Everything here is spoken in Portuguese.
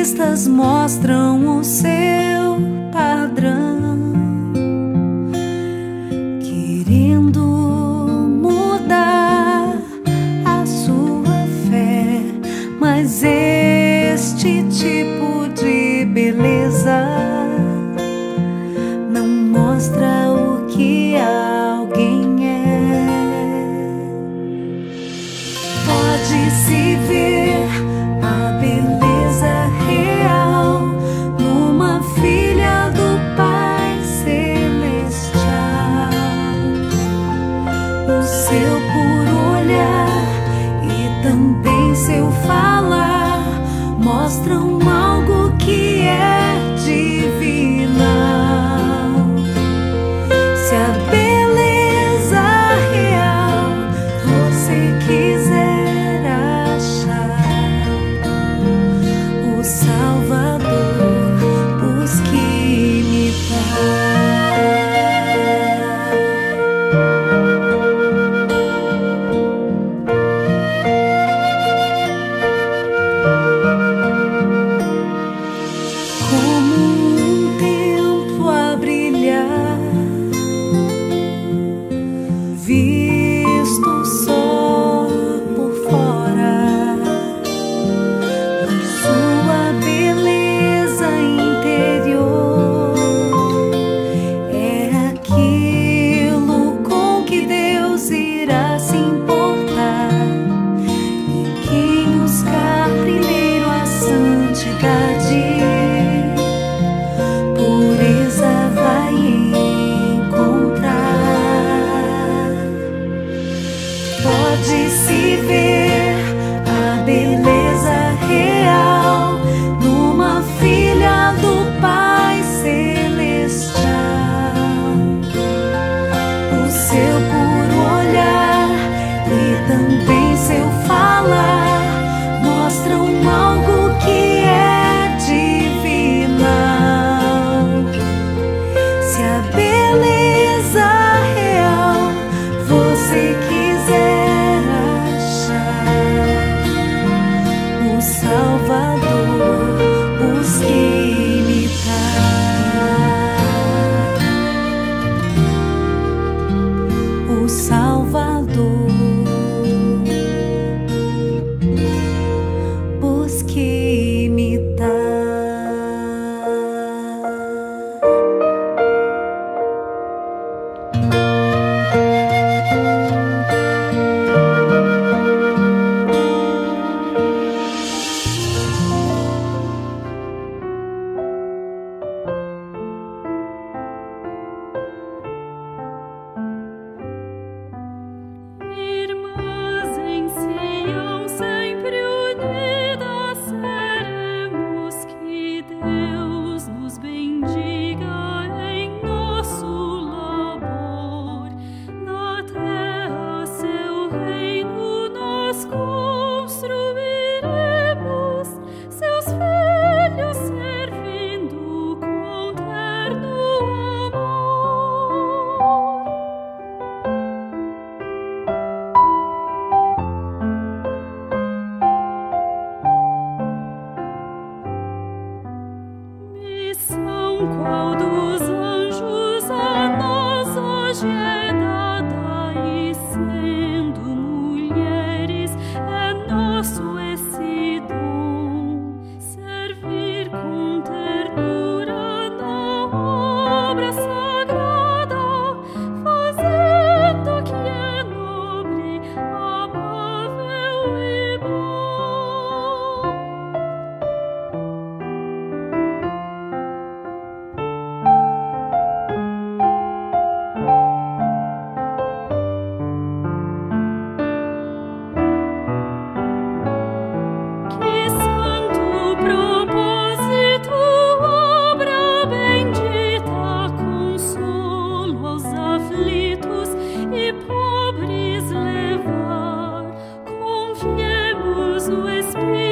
conquistas mostram o seu padrão, querendo mudar a sua fé, mas este tipo de beleza não mostra o que alguém é. Pode-se ver a beleza real numa filha do Pai Celestial. O seu puro olhar e também seu falar mostram algo que é divinal. Se a beleza real você quiser achar, o Salvador busque imitar. Como um templo a brilhar, visto só por fora, mas sua beleza interior é aquilo com que Deus irá se importar. E quem buscar primeiro a santidade, pureza vai encontrar. Pode-se ver a beleza real numa filha do Pai Celestial. O seu puro olhar e também seu falar mostram algo que é divinal. Se a beleza real você quiser achar, o Salvador busque imitar. O Salvador busque imitar. Irmãs em Sião, sempre unidas seremos, que Deus nos bendiga em nosso labor. Na terra seu reino nós construiremos, seus filhos servindo com terno amor. Missão qual dos anjos a nós hoje é dada, e sendo mulheres é nosso esse dom, servir com ternura na obra sagrada, fazendo o que é nobre, amável e bom. Que santo propósito, obra bendita, consolo aos aflitos e pobres levar. Confiemos o Espírito